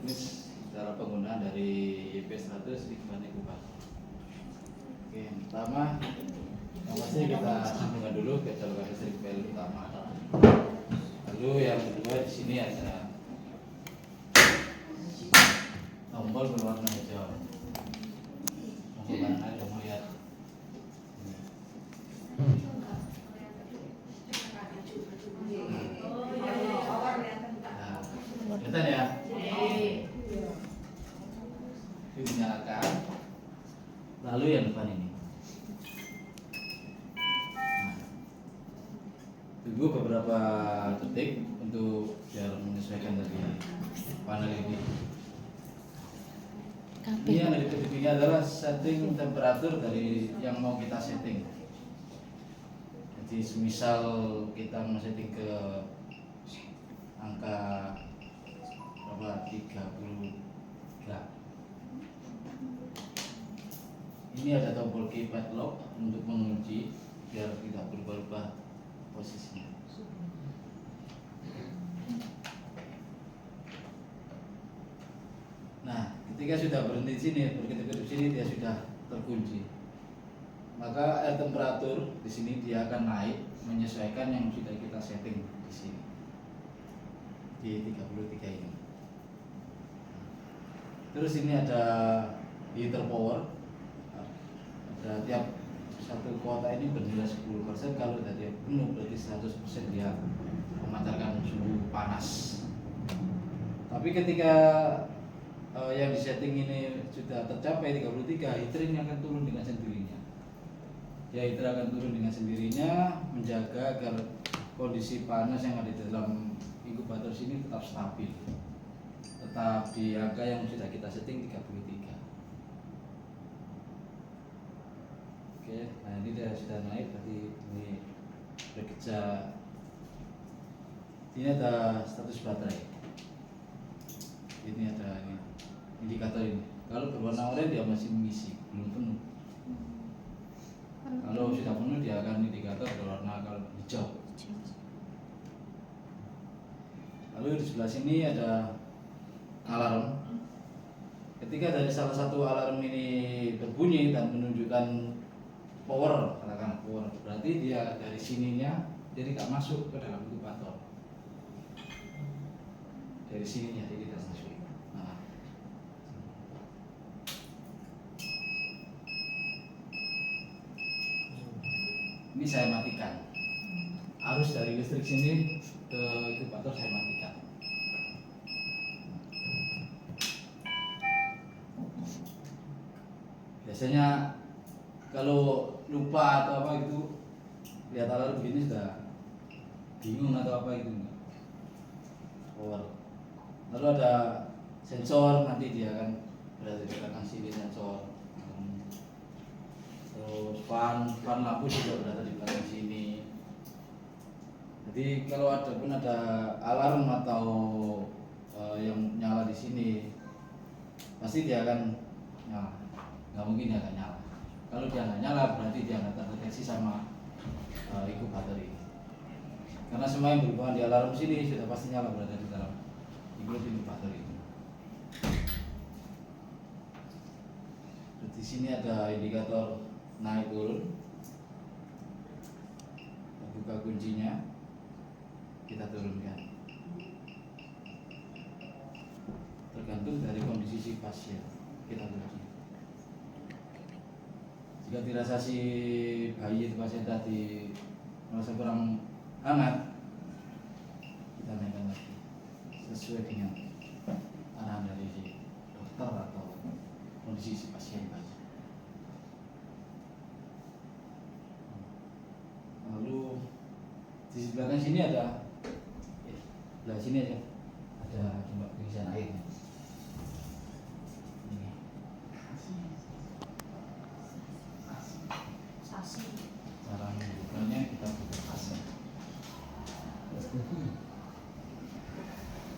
teknis cara penggunaan dari YP100 di Kembang Inkubator. Oke, yang pertama pasti kita sambungkan dulu ke saluran listrik PL utama. Lalu yang kedua di sini ada tombol berwarna hijau. Tombol kanan ada melihat. Nah, kelihatan ya? Ini dinyalakan. Lalu yang depan ini. Tunggu beberapa detik untuk biar menyesuaikan dari panel ini. Ini yang di titik ini adalah setting temperatur dari yang mau kita setting. Jadi semisal kita mau setting ke angka berapa 33. Ini ada tombol keypad lock untuk mengunci biar tidak berubah-ubah posisinya. Nah, ketika sudah berhenti di sini, berkedip-kedip di sini dia sudah terkunci. Maka air temperatur di sini dia akan naik menyesuaikan yang sudah kita setting di sini di 33 ini. Terus ini ada heater power. Ada tiap satu kuota ini bernilai 10%. Kalau tadi penuh berarti 100% dia memancarkan suhu panas. Tapi ketika yang disetting ini sudah tercapai 33, heater ini akan turun dengan sendirinya. Ya, heater akan turun dengan sendirinya menjaga agar kondisi panas yang ada di dalam inkubator sini tetap stabil, tetap di angka yang sudah kita setting 33. Oke, nah ini dia sudah naik, berarti ini bekerja. Ini ada status baterai. Ini ada ini indikator ini. Kalau berwarna oranye dia masih mengisi, belum penuh. Kalau sudah penuh dia akan indikator berwarna hijau. Lalu di sebelah sini ada alarm. Ketika dari salah satu alarm ini berbunyi dan menunjukkan power, katakan power, berarti dia dari sininya jadi tidak masuk ke dalam inkubator. Dari sininya jadi tidak masuk. Nah. Ini saya matikan. Arus dari listrik sini ke inkubator saya matikan. Biasanya kalau lupa atau apa itu lihat alarm begini sudah bingung atau apa itu power. Lalu ada sensor, nanti dia akan berada di belakang sini sensor. Terus fan lampu juga berada di belakang sini. Jadi kalau ada alarm atau yang nyala di sini, pasti dia akan nyala. Nggak mungkin dia akan nyala. Kalau dia nggak nyala berarti dia nggak terdeteksi sama inkubator ini. Karena semua yang berhubungan di alarm sini sudah pasti nyala berada di dalam inkubator ini. Di sini ada indikator naik turun. Buka kuncinya, kita turunkan. Tergantung dari kondisi si pasien, kita kunci. Jika dirasa si bayi itu pasien tadi merasa kurang hangat, kita naikkan lagi sesuai dengan arahan dari si dokter atau kondisi si pasien tadi. Lalu di belakang sini ada, sebelah sini aja ada coba pengisian air. Ini. Cara membukanya kita buka pasang.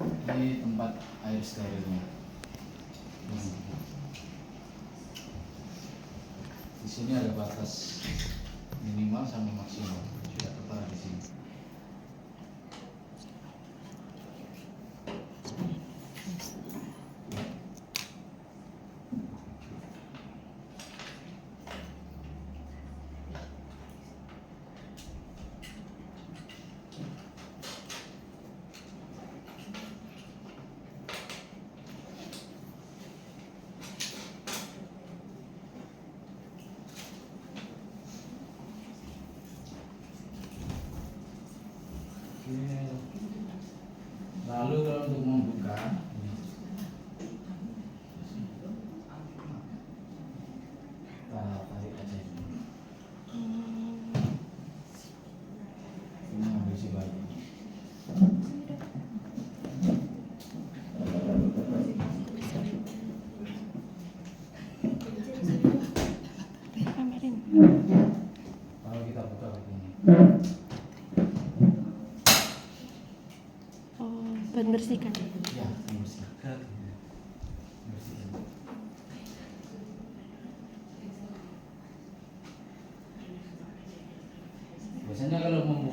Ini tempat air sterilnya. Di sini ada batas minimal sama maksimal, sudah tertera di sini.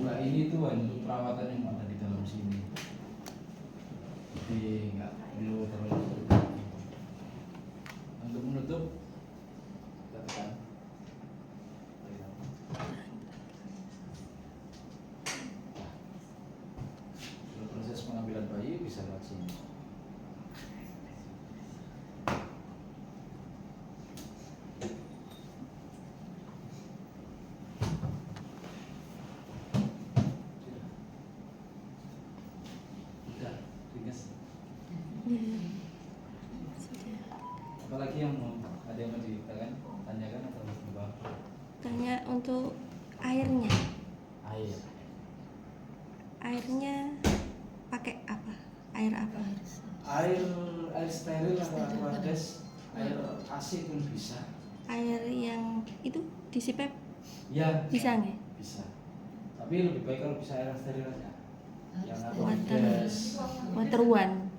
sebelah ini tuh untuk perawatan yang ada di dalam sini. Jadi nggak perlu terlalu untuk menutup kita tekan. Kalau proses pengambilan bayi bisa lewat sini. Sudah, ringas. Apalagi yang mau ada yang mau tanyakan atau apa? Tanya untuk airnya. Airnya pakai apa? Air apa? Air steril atau aquades, air AC pun bisa. Air yang itu disipep Ya, bisa nggak? bisa. Tapi lebih baik kalau bisa air steril aja. Yang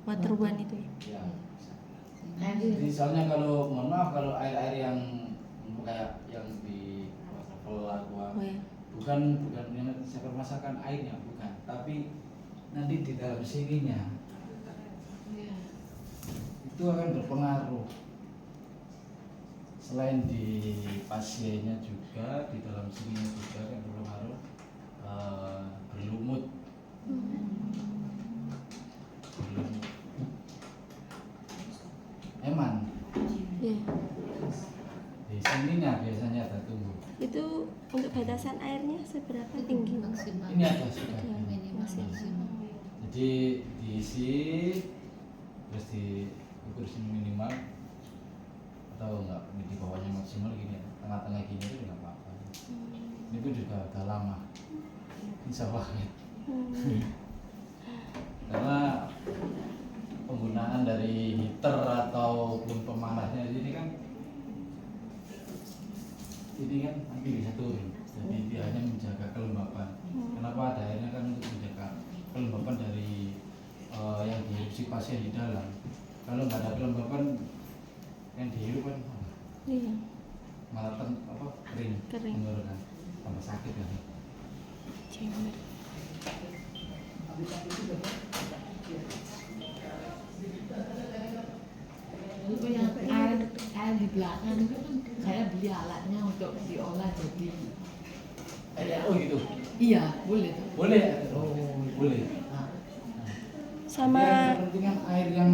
Water one itu ya. Ya, bisa. Jadi soalnya kalau mohon maaf kalau air-air yang kayak yang di wastafel aqua Oh ya. bukan yang saya permasakan airnya bukan, tapi nanti di dalam sininya itu akan berpengaruh. Selain di pasiennya juga di dalam sininya juga akan berpengaruh, berlumut. Eman Iya. di sininya biasanya ada tumbuh. Itu untuk batasan airnya seberapa tinggi? Ini ada sudah. Maksimal. Jadi diisi terus diukur sini minimal atau enggak di bawahnya maksimal gini ya, tengah-tengah gini itu enggak apa-apa. Ini pun juga udah lama, insya Allah. Karena penggunaan dari heater ataupun pemanasnya ini kan nanti bisa turun. Jadi dia hanya menjaga kelembapan. Kenapa ada airnya kan untuk menjaga kelembapan dari yang dihirup pasien di dalam. Kalau nggak ada kelembapan yang dihirup kan Iya. malah kering. Menurunkan tambah sakit kan. Chamber. Itu yang air di belakang itu kan saya beli alatnya untuk diolah jadi Oh gitu. iya boleh tuh. Boleh. Boleh. Sama Yang penting kan air yang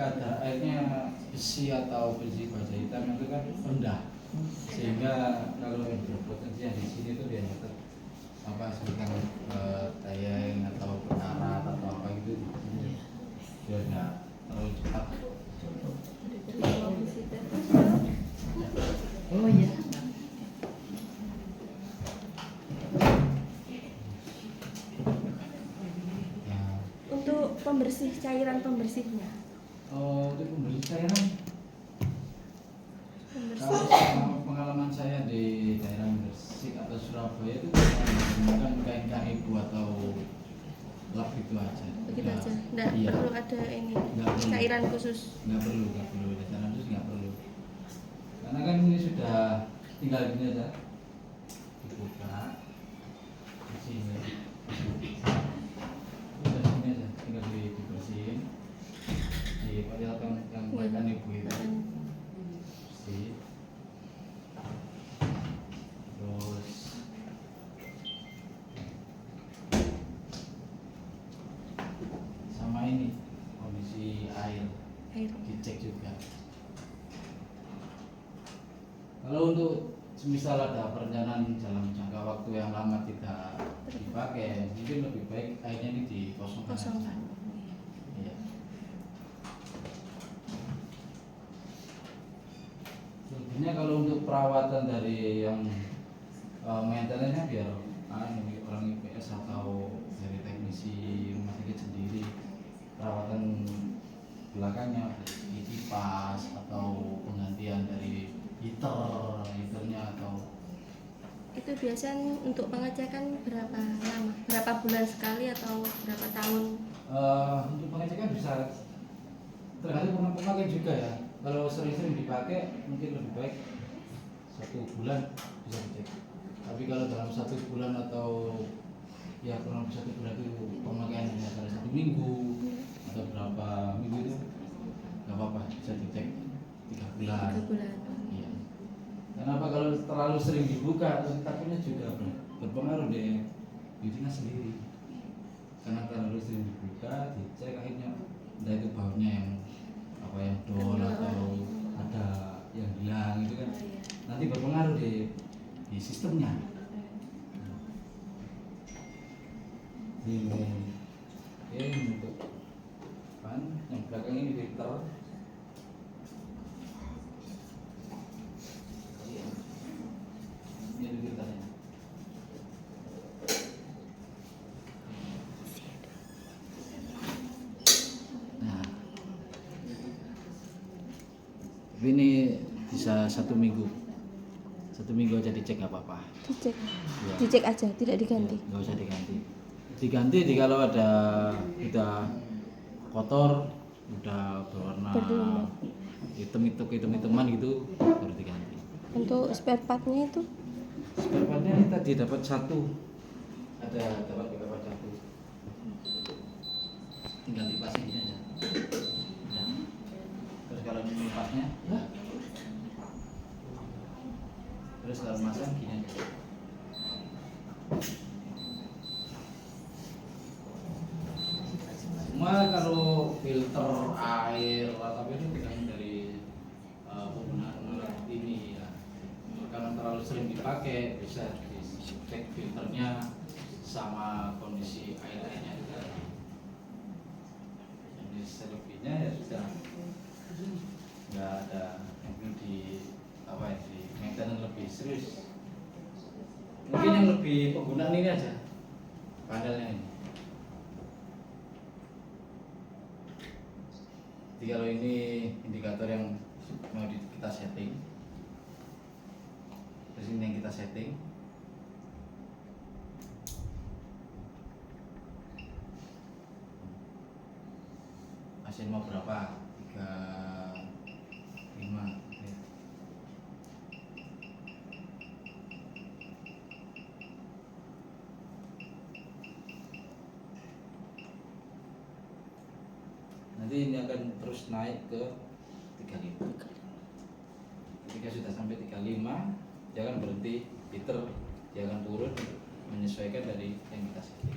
kadar airnya besi atau besi baja hitam itu kan rendah, sehingga kalau yang berpotensi yang di sini tuh dia dapat seperti dayeng atau berkarat atau apa gitu, dia nggak terlalu cepat. Oh iya. Ya. untuk cairan pembersihnya. Untuk pemberi cairan, kalau Pembersih. selama pengalaman saya di daerah Gresik atau Surabaya itu menggunakan kain ibu atau lap itu aja. Begitu aja. Nggak Iya. perlu ada ini Nggak perlu. cairan khusus. Nggak perlu cairan khusus nggak perlu. Karena kan ini sudah tinggal gini aja, dibuka di sini. Udah sini aja, tinggal dibersihin. Yang buatkan ibu itu bersih. Terus sama ini kondisi air dicek juga. Kalau untuk semisal ada perencanaan dalam jangka waktu yang lama tidak dipakai, mungkin lebih baik airnya ini dikosongkan. Kosongkan. Iya. Sebenarnya kalau untuk perawatan dari yang maintenance-nya biar orang IPS atau dari teknisi rumah sakit sendiri, perawatan belakangnya di kipas atau penggantian dari heaternya atau Itu biasanya untuk pengecekan berapa lama? Berapa bulan sekali atau berapa tahun? untuk pengecekan bisa tergantung pemakaian juga ya. Kalau sering-sering dipakai mungkin lebih baik 1 bulan bisa dicek. Tapi kalau dalam 1 bulan atau ya kurang lebih 1 bulan itu pemakaian hanya dalam 1 minggu atau berapa minggu itu nggak apa-apa, bisa dicek 3 bulan. 3 bulan. Iya. Kenapa kalau terlalu sering dibuka, takutnya juga berpengaruh deh dirinya sendiri. Karena terlalu sering dibuka, dicek akhirnya entah itu baunya yang apa yang dol atau ada yang hilang itu kan nanti berpengaruh di sistemnya. Ini untuk kan yang belakang ini filter. Ini ada filternya. Nah, ini bisa 1 minggu. 1 minggu aja dicek nggak apa-apa. Dicek. Ya. Dicek aja, tidak diganti. Nggak usah diganti. Diganti kalau ada udah kotor, udah berwarna Berlumut. hitam-hitaman gitu baru diganti. Untuk spare partnya itu Spare partnya ini tadi dapat 1. Ada dapat beberapa 1. Tinggal dipasang gini aja. Udah. Terus kalau ini lipatnya, ya. Terus kalau masang gini aja. Semua kalau filter air atau ini bukan dari penggunaan alat ini ya. Karena terlalu sering dipakai bisa dicek filternya sama kondisi airnya juga. Jadi selebihnya ya sudah nggak ada yang perlu di apa ya di maintenance lebih serius. Mungkin yang lebih penggunaan ini aja panelnya ini. Jadi kalau ini indikator yang mau kita setting, terus ini yang kita setting. Mesin mau berapa? 35. Oke. Nanti ini akan terus naik ke 35. Ketika sudah sampai 35, jangan berhenti heater, jangan turun, menyesuaikan dari yang kita setting.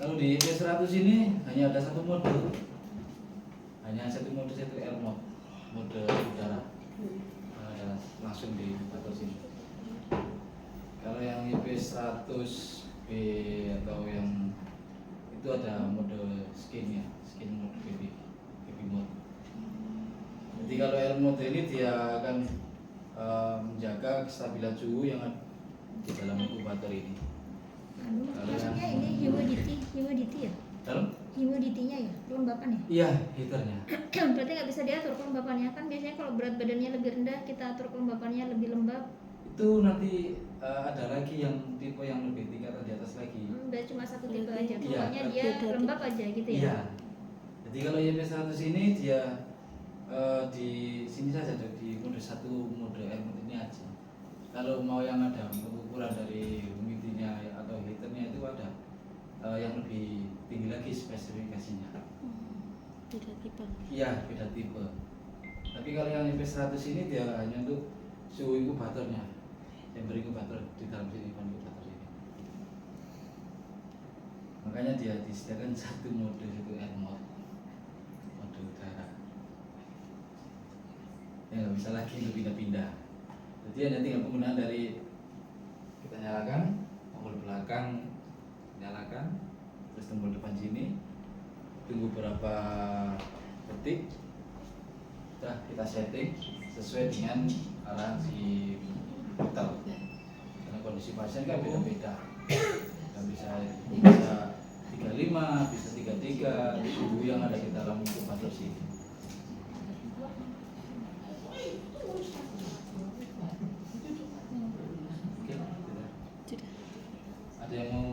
Kalau di EP100 ini hanya ada 1 mode, satu air mode udara. Langsung di atau sini. Kalau yang IP100B atau yang itu ada mode skin mode baby mode. Jadi kalau air mode ini dia akan menjaga kestabilan suhu yang ada di dalam inkubator ini. Maksudnya ini humidity ya? Dalam? Humidity-nya ya, kelembapan ya? Iya, heaternya. Berarti nggak bisa diatur kelembapannya kan biasanya kalau berat badannya lebih rendah kita atur kelembapannya lebih lembab. Itu nanti ada lagi yang tipe yang lebih tingkat di atas lagi. Udah cuma satu tipe aja, Iya, pokoknya dia beda lembab aja gitu ya? Iya. Jadi kalau YP100 ini dia di sini saja di mode 1 mode air mode ini aja. Kalau mau yang ada pengukuran dari humidity-nya atau heaternya itu ada yang lebih tinggi lagi spesifikasinya. beda tipe. Iya, beda tipe. Tapi kalau yang YP100 ini dia hanya untuk suhu inkubatornya, chamber inkubator di dalam sini, inkubator ini. Makanya dia disediakan 1 mode itu air mode udara. Ya nggak bisa lagi untuk pindah-pindah. Jadi ada tinggal penggunaan dari kita nyalakan tombol belakang, nyalakan, terus tombol depan sini, tunggu berapa detik, udah kita setting sesuai dengan arah si putar. Karena kondisi pasien kan beda-beda, nggak bisa 35, bisa 33 suhu yang ada di dalam inkubator sini. Oke, ada yang mau